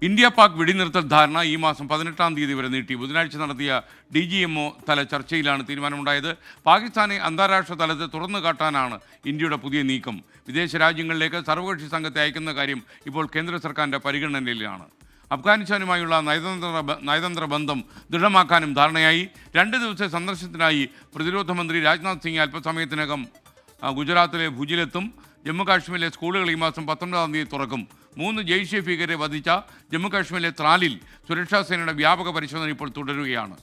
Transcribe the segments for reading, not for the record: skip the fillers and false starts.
India Pak വെടിനിർത്തൽ ധാരണ ഈ മാസം 18-ാം തീയതി വരെ നീട്ടി. ബുധനാഴ്ച നടത്തിയ DGMO തല ചർച്ചയിലാണ് തീരുമാനമുണ്ടായത്. പാകിസ്ഥാനെ അന്താരാഷ്ട്ര തലത്തിൽ തുറന്നു കാട്ടാനാണ് ഇന്ത്യയുടെ പുതിയ നീക്കം. വിദേശ രാജ്യങ്ങളിലേക്ക് സർവകക്ഷി സംഘത്തെ അയക്കുന്ന കാര്യം ഇപ്പോൾ കേന്ദ്ര സർക്കാരിൻ്റെ പരിഗണനയിലാണ്. അഫ്ഗാനിസ്ഥാനുമായുള്ള നയതന്ത്ര ബന്ധം ദൃഢമാക്കാനും ധാരണയായി. 2 ദിവസത്തെ സന്ദർശനത്തിനായി പ്രതിരോധ മന്ത്രി രാജ്നാഥ് സിംഗ് അല്പസമയത്തിനകം ഗുജറാത്തിലെ ഭുജിലെത്തും. ജമ്മുകാശ്മീരിലെ സ്കൂളുകൾ ഈ മാസം 19-ാം തീയതി തുറക്കും. 3 ജെയ്ഷെ ഭീകരരെ വധിച്ച ജമ്മുകാശ്മീരിലെ ത്രാലിൽ സുരക്ഷാ സേനയുടെ വ്യാപക പരിശോധന ഇപ്പോൾ തുടരുകയാണ്.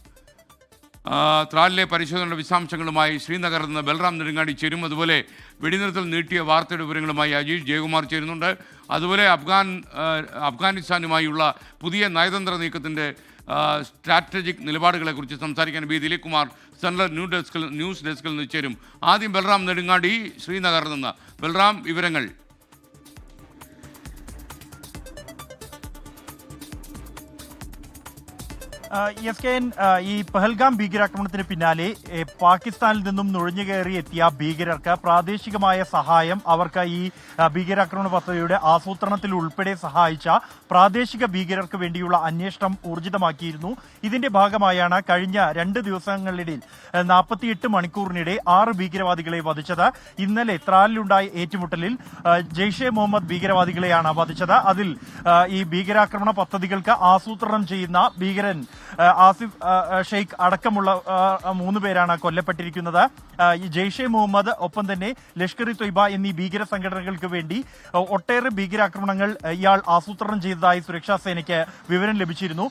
ത്രാലിലെ പരിശോധനയുടെ വിശദാംശങ്ങളുമായി ശ്രീനഗറിൽ നിന്ന് ബൽറാം നെടുങ്ങാടി ചേരും. അതുപോലെ വെടിനിർത്തൽ നീട്ടിയ വാർത്തയുടെ വിവരങ്ങളുമായി അജീഷ് ജയകുമാർ ചേരുന്നുണ്ട്. അതുപോലെ അഫ്ഗാനിസ്ഥാനുമായുള്ള പുതിയ നയതന്ത്ര നീക്കത്തിൻ്റെ സ്ട്രാറ്റജിക് നിലപാടുകളെക്കുറിച്ച് സംസാരിക്കാൻ ദിലീപ് കുമാർ സെൻട്രൽ ന്യൂസ് ഡെസ്കിൽ നിന്ന് ചേരും. ആദ്യം ബൽറാം നെടുങ്ങാടി ശ്രീനഗറിൽ നിന്ന്. ബൽറാം, വിവരങ്ങൾ. ഈ പഹൽഗാം ഭീകരാക്രമണത്തിന് പിന്നാലെ പാകിസ്ഥാനിൽ നിന്നും നുഴഞ്ഞുകയറി എത്തിയ ഭീകരർക്ക് പ്രാദേശികമായ സഹായം, അവർക്ക് ഈ ഭീകരാക്രമണ പദ്ധതിയുടെ ആസൂത്രണത്തിൽ ഉൾപ്പെടെ സഹായിച്ച പ്രാദേശിക ഭീകരർക്ക് വേണ്ടിയുള്ള അന്വേഷണം ഊർജിതമാക്കിയിരുന്നു. ഇതിന്റെ ഭാഗമായാണ് കഴിഞ്ഞ 2 ദിവസങ്ങളിടയിൽ 48 മണിക്കൂറിനിടെ 6 ഭീകരവാദികളെ വധിച്ചത്. ഇന്നലെ ത്രാലിലുണ്ടായ ഏറ്റുമുട്ടലിൽ ജെയ്ഷെ മുഹമ്മദ് ഭീകരവാദികളെയാണ് വധിച്ചത്. അതിൽ ഈ ഭീകരാക്രമണ പദ്ധതികൾക്ക് ആസൂത്രണം ചെയ്യുന്ന ഭീകരൻ ആസിഫ് ഷെയ്ഖ് അടക്കമുള്ള 3 പേരാണ് കൊല്ലപ്പെട്ടിരിക്കുന്നത്. ജെയ്ഷെ മുഹമ്മദ്, ഒപ്പം തന്നെ ലഷ്കർ ഇ തൊയ്ബ എന്നീ ഭീകര സംഘടനകൾക്ക് വേണ്ടി ഒട്ടേറെ ഭീകരാക്രമണങ്ങൾ ഇയാൾ ആസൂത്രണം ചെയ്തതായി സുരക്ഷാ സേനയ്ക്ക് വിവരം ലഭിച്ചിരുന്നു.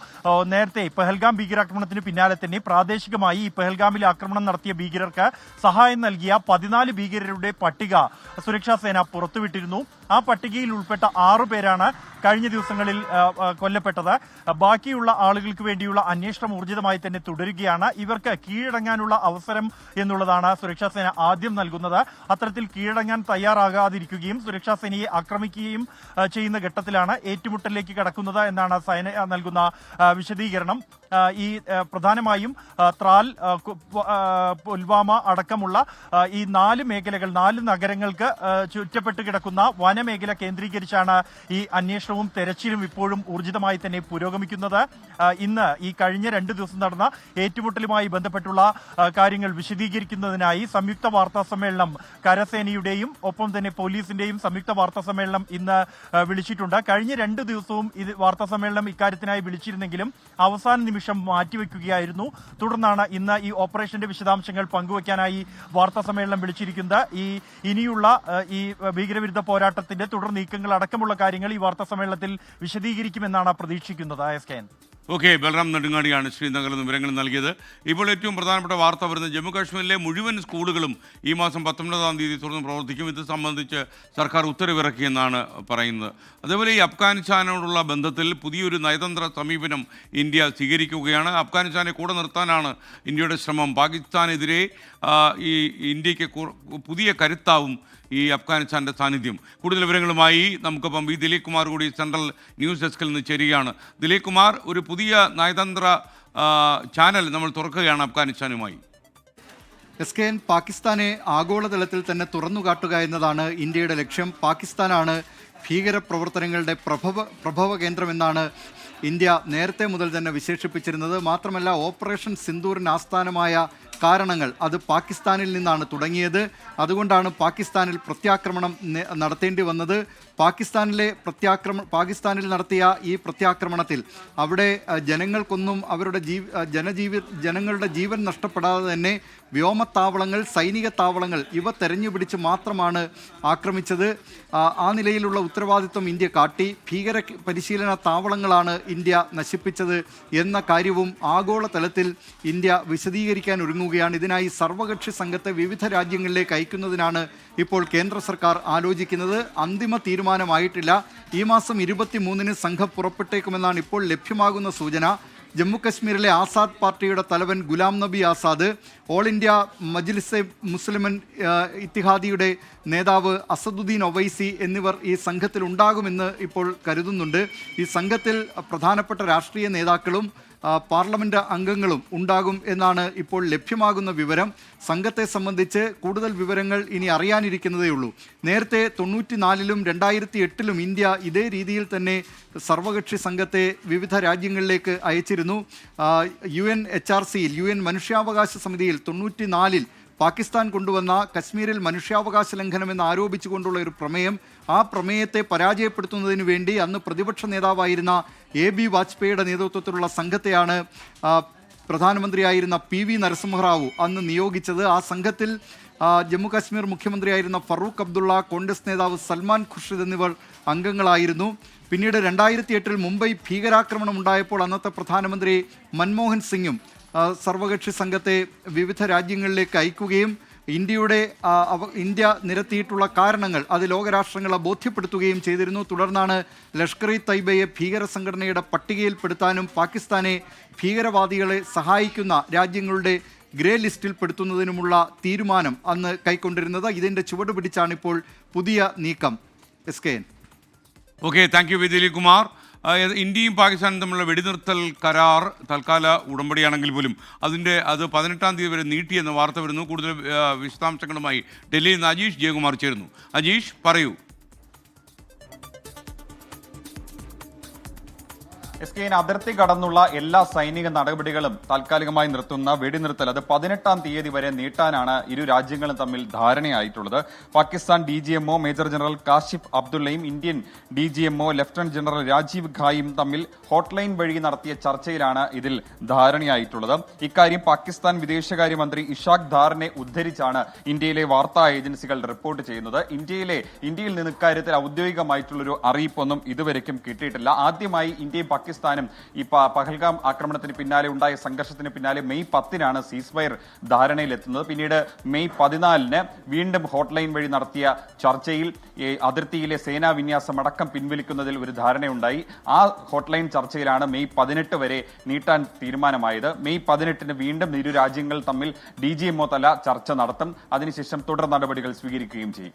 നേരത്തെ പഹൽഗാം ഭീകരാക്രമണത്തിന് പിന്നാലെ തന്നെ പ്രാദേശികമായി ഈ പഹൽഗാമിൽ ആക്രമണം നടത്തിയ ഭീകരർക്ക് സഹായം നൽകിയ 14 ഭീകരരുടെ പട്ടിക സുരക്ഷാ സേന പുറത്തുവിട്ടിരുന്നു. ആ പട്ടികയിൽ ഉൾപ്പെട്ട 6 പേരാണ് കഴിഞ്ഞ ദിവസങ്ങളിൽ കൊല്ലപ്പെട്ടത്. ബാക്കിയുള്ള ആളുകൾക്ക് വേണ്ടിയുള്ള അന്വേഷണം ഊർജിതമായി തന്നെ തുടരുകയാണ്. ഇവർക്ക് കീഴടങ്ങാനുള്ള അവസരം എന്നുള്ളതാണ് സുരക്ഷാ സേന ആദ്യം നൽകുന്നത്. അത്തരത്തിൽ കീഴടങ്ങാൻ തയ്യാറാകാതിരിക്കുകയും സുരക്ഷാ സേനയെ ആക്രമിക്കുകയും ചെയ്യുന്ന ഘട്ടത്തിലാണ് ഏറ്റുമുട്ടലിലേക്ക് കടക്കുന്നത് എന്നാണ് സേന നൽകുന്ന വിശദീകരണം. ഈ പ്രധാനമായും ത്രാൽ, പുൽവാമ അടക്കമുള്ള ഈ 4 മേഖലകൾ, 4 നഗരങ്ങൾക്ക് ചുറ്റപ്പെട്ട് കിടക്കുന്ന വനമേഖല കേന്ദ്രീകരിച്ചാണ് ഈ അന്വേഷണവും തെരച്ചിലും ഇപ്പോഴും ഊർജിതമായി തന്നെ പുരോഗമിക്കുന്നത്. ഇന്ന് ഈ കഴിഞ്ഞ 2 ദിവസം നടന്ന ഏറ്റുമുട്ടലുമായി ബന്ധപ്പെട്ടുള്ള കാര്യങ്ങൾ വിശദീകരിക്കുന്നതിനായി സംയുക്ത വാർത്താ സമ്മേളനം കരസേനയുടെയും ഒപ്പം തന്നെ പോലീസിന്റെയും സംയുക്ത വാർത്താ സമ്മേളനം ഇന്ന് വിളിച്ചിട്ടുണ്ട്. കഴിഞ്ഞ 2 ദിവസവും വാർത്താ സമ്മേളനം ഇക്കാര്യത്തിനായി വിളിച്ചിരുന്നെങ്കിലും അവസാന നിമിഷം മാറ്റിവെക്കുകയായിരുന്നു. തുടർന്നാണ് ഇന്ന് ഈ ഓപ്പറേഷന്റെ വിശദാംശങ്ങൾ പങ്കുവയ്ക്കാനായി വാർത്താ സമ്മേളനം വിളിച്ചിരിക്കുന്നത്. ഇനിയുള്ള ഈ ഭീകരവിരുദ്ധ പോരാട്ടത്തിന്റെ തുടർ നീക്കങ്ങൾ അടക്കമുള്ള കാര്യങ്ങൾ ഈ വാർത്താ സമ്മേളനത്തിൽ വിശദീകരിക്കുമെന്നാണ് പ്രതീക്ഷിക്കുന്നത്. ഓക്കെ, ബൽറാം നെടുങ്ങാടിയാണ് ശ്രീനഗറിൽ നിന്ന് വിവരങ്ങൾ നൽകിയത്. ഇപ്പോൾ ഏറ്റവും പ്രധാനപ്പെട്ട വാർത്ത വരുന്നത് ജമ്മുകാശ്മീരിലെ മുഴുവൻ സ്കൂളുകളും ഈ മാസം 19-ാം തീയതി തുറന്ന് പ്രവർത്തിക്കും. ഇത് സംബന്ധിച്ച് സർക്കാർ ഉത്തരവിറക്കിയെന്നാണ് പറയുന്നത്. അതേപോലെ ഈ അഫ്ഗാനിസ്ഥാനോടുള്ള ബന്ധത്തിൽ പുതിയൊരു നയതന്ത്ര സമീപനം ഇന്ത്യ സ്വീകരിക്കുകയാണ്. അഫ്ഗാനിസ്ഥാനെ കൂടെ നിർത്താനാണ് ഇന്ത്യയുടെ ശ്രമം. പാകിസ്ഥാനെതിരെ ഈ ഇന്ത്യക്ക് പുതിയ കരുത്താവും ഈ അഫ്ഗാനിസ്ഥാൻ്റെ സാന്നിധ്യം. കൂടുതൽ വിവരങ്ങളുമായി നമുക്കൊപ്പം ദിലീപ് കുമാർ കൂടി സെൻട്രൽ ന്യൂസ് ഡെസ്കിൽ നിന്ന് ചേരുകയാണ്. ദിലീപ് കുമാർ, ഒരു പുതിയ നയതന്ത്ര ചാനൽ നമ്മൾ തുറക്കുകയാണ് അഫ്ഗാനിസ്ഥാനുമായി. പാകിസ്ഥാനെ ആഗോളതലത്തിൽ തന്നെ തുറന്നുകാട്ടുക എന്നതാണ് ഇന്ത്യയുടെ ലക്ഷ്യം. പാകിസ്ഥാനാണ് ഭീകരപ്രവർത്തനങ്ങളുടെ പ്രഭവ കേന്ദ്രമെന്നാണ് ഇന്ത്യ നേരത്തെ മുതൽ തന്നെ വിശേഷിപ്പിച്ചിരുന്നത്. മാത്രമല്ല, ഓപ്പറേഷൻ സിന്ദൂറിന് ആസ്ഥാനമായ കാരണങ്ങൾ അത് പാകിസ്ഥാനിൽ നിന്നാണ് തുടങ്ങിയത്. അതുകൊണ്ടാണ് പാകിസ്ഥാനിൽ പ്രത്യാക്രമണം നടത്തേണ്ടി വന്നത്. പാകിസ്ഥാനിൽ നടത്തിയ ഈ പ്രത്യാക്രമണത്തിൽ അവിടെ ജനങ്ങൾക്കൊന്നും അവരുടെ ജനങ്ങളുടെ ജീവൻ നഷ്ടപ്പെടാതെ തന്നെ വ്യോമത്താവളങ്ങൾ, സൈനിക താവളങ്ങൾ ഇവ തെരഞ്ഞുപിടിച്ച് മാത്രമാണ് ആക്രമിച്ചത്. ആ നിലയിലുള്ള ഉത്തരവാദിത്വം ഇന്ത്യ കാട്ടി. ഭീകര പരിശീലന താവളങ്ങളാണ് ഇന്ത്യ നശിപ്പിച്ചത് എന്ന കാര്യവും ആഗോളതലത്തിൽ ഇന്ത്യ വിശദീകരിക്കാൻ ഒരുങ്ങുകയാണ്. ഇതിനായി സർവകക്ഷി സംഘത്തെ വിവിധ രാജ്യങ്ങളിലേക്ക് അയക്കുന്നതിനാണ് ഇപ്പോൾ കേന്ദ്ര സർക്കാർ ആലോചിക്കുന്നത്. അന്തിമ തീരുമാനമായിട്ടില്ല. ഈ മാസം 23-ന് സംഘം പുറപ്പെട്ടേക്കുമെന്നാണ് ഇപ്പോൾ ലഭ്യമാകുന്ന സൂചന. ജമ്മുകശ്മീരിലെ ആസാദ് പാർട്ടിയുടെ തലവൻ ഗുലാം നബി ആസാദ്, ഓൾ ഇന്ത്യ മജ്ലിസെ മുസ്ലിമൻ ഇത്തിഹാദിയുടെ നേതാവ് അസദുദ്ദീൻ ഒവൈസി എന്നിവർ ഈ സംഘത്തിൽ ഉണ്ടാകുമെന്ന് ഇപ്പോൾ കരുതുന്നുണ്ട്. ഈ സംഘത്തിൽ പ്രധാനപ്പെട്ട രാഷ്ട്രീയ നേതാക്കളും പാർലമെന്റ് അംഗങ്ങളും ഉണ്ടാകും എന്നാണ് ഇപ്പോൾ ലഭ്യമാകുന്ന വിവരം. സംഘത്തെ സംബന്ധിച്ച് കൂടുതൽ വിവരങ്ങൾ ഇനി അറിയാനിരിക്കുന്നതേയുള്ളൂ. നേരത്തെ 94-ലും 2008-ലും ഇന്ത്യ ഇതേ രീതിയിൽ തന്നെ സർവകക്ഷി സംഘത്തെ വിവിധ രാജ്യങ്ങളിലേക്ക് അയച്ചിരുന്നു. UNHRCയിൽ UN മനുഷ്യാവകാശ സമിതിയിൽ 94-ൽ പാകിസ്ഥാൻ കൊണ്ടുവന്ന കശ്മീരിൽ മനുഷ്യാവകാശ ലംഘനമെന്ന് ആരോപിച്ചുകൊണ്ടുള്ള ഒരു പ്രമേയം, ആ പ്രമേയത്തെ പരാജയപ്പെടുത്തുന്നതിന് വേണ്ടി അന്ന് പ്രതിപക്ഷ നേതാവായിരുന്ന AB വാജ്പേയിയുടെ നേതൃത്വത്തിലുള്ള സംഘത്തെയാണ് പ്രധാനമന്ത്രിയായിരുന്ന PV നരസിംഹറാവു അന്ന് നിയോഗിച്ചത്. ആ സംഘത്തിൽ ജമ്മു കാശ്മീർ മുഖ്യമന്ത്രിയായിരുന്ന ഫറൂഖ് അബ്ദുള്ള, കോൺഗ്രസ് നേതാവ് സൽമാൻ ഖുർഷിദ് എന്നിവർ അംഗങ്ങളായിരുന്നു. പിന്നീട് 2008-ൽ മുംബൈ ഭീകരാക്രമണം ഉണ്ടായപ്പോൾ അന്നത്തെ പ്രധാനമന്ത്രി മൻമോഹൻ സിംഗും സർവകക്ഷി സംഘത്തെ വിവിധ രാജ്യങ്ങളിലേക്ക് അയക്കുകയും ഇന്ത്യ നിരത്തിയിട്ടുള്ള കാരണങ്ങൾ അത് ലോകരാഷ്ട്രങ്ങളെ ബോധ്യപ്പെടുത്തുകയും ചെയ്തിരുന്നു. തുടർന്നാണ് ലഷ്കർ ഇ തൈബയെ ഭീകര സംഘടനയുടെ പട്ടികയിൽപ്പെടുത്താനും പാകിസ്ഥാനെ ഭീകരവാദികളെ സഹായിക്കുന്ന രാജ്യങ്ങളുടെ ഗ്രേ ലിസ്റ്റിൽ പെടുത്തുന്നതിനുമുള്ള തീരുമാനം അന്ന് കൈക്കൊണ്ടിരുന്നത്. ഇതിൻ്റെ ചുവട് പിടിച്ചാണ് ഇപ്പോൾ പുതിയ നീക്കം. SKN. Okay, thank you Vijay Kumar. ഇന്ത്യയും പാകിസ്ഥാനും തമ്മിലുള്ള വെടിനിർത്തൽ കരാർ തൽക്കാല ഉടമ്പടിയാണെങ്കിൽ പോലും അത് 18-ാം തീയതി വരെ നീട്ടിയെന്ന വാർത്ത വരുന്നു. കൂടുതൽ വിശദാംശങ്ങളുമായി ഡൽഹിയിൽ നിന്ന് അജീഷ് ജയകുമാർ ചേരുന്നു. അജീഷ്, പറയൂ. SKN അതിർത്തി കടന്നുള്ള എല്ലാ സൈനിക നടപടികളും താൽക്കാലികമായി നിർത്തുന്ന വെടിനിർത്തൽ അത് 18-ാം തീയതി വരെ നീട്ടാനാണ് ഇരു രാജ്യങ്ങളും തമ്മിൽ ധാരണയായിട്ടുള്ളത്. Pakistan DGMO major general Kashif അബ്ദുള്ളയും Indian DGMO lieutenant general Rajiv ഖായും തമ്മിൽ ഹോട്ട്ലൈൻ വഴി നടത്തിയ ചർച്ചയിലാണ് ഇതിൽ ധാരണയായിട്ടുള്ളത്. ഇക്കാര്യം പാകിസ്ഥാൻ വിദേശകാര്യമന്ത്രി ഇഷാഖ് ധാറിനെ ഉദ്ധരിച്ചാണ് ഇന്ത്യയിലെ വാർത്താ ഏജൻസികൾ റിപ്പോർട്ട് ചെയ്യുന്നത്. ഇന്ത്യയിൽ നിന്ന് ഇക്കാര്യത്തിൽ ഔദ്യോഗികമായിട്ടുള്ളൊരു അറിയിപ്പൊന്നും ഇതുവരെയ്ക്കും കിട്ടിയിട്ടില്ല. ആദ്യമായി ഇന്ത്യയും പാകിസ്ഥാനും ഈ പഹൽഗാം ആക്രമണത്തിന് പിന്നാലെ ഉണ്ടായ സംഘർഷത്തിന് പിന്നാലെ മെയ് 10-നാണ് സീസ്ഫയർ ധാരണയിലെത്തുന്നത്. പിന്നീട് മെയ് 14-ന് വീണ്ടും ഹോട്ട്ലൈൻ വഴി നടത്തിയ ചർച്ചയിൽ അതിർത്തിയിലെ സേനാ വിന്യാസം അടക്കം പിൻവലിക്കുന്നതിൽ ഒരു ധാരണയുണ്ടായി. ആ ഹോട്ട്ലൈൻ ചർച്ചയിലാണ് മെയ് 18 വരെ നീട്ടാൻ തീരുമാനമായത്. മെയ് 18-ന് വീണ്ടും ഇരു രാജ്യങ്ങൾ തമ്മിൽ DGMO തല ചർച്ച നടത്തും. അതിനുശേഷം തുടർ നടപടികൾ സ്വീകരിക്കുകയും ചെയ്യും.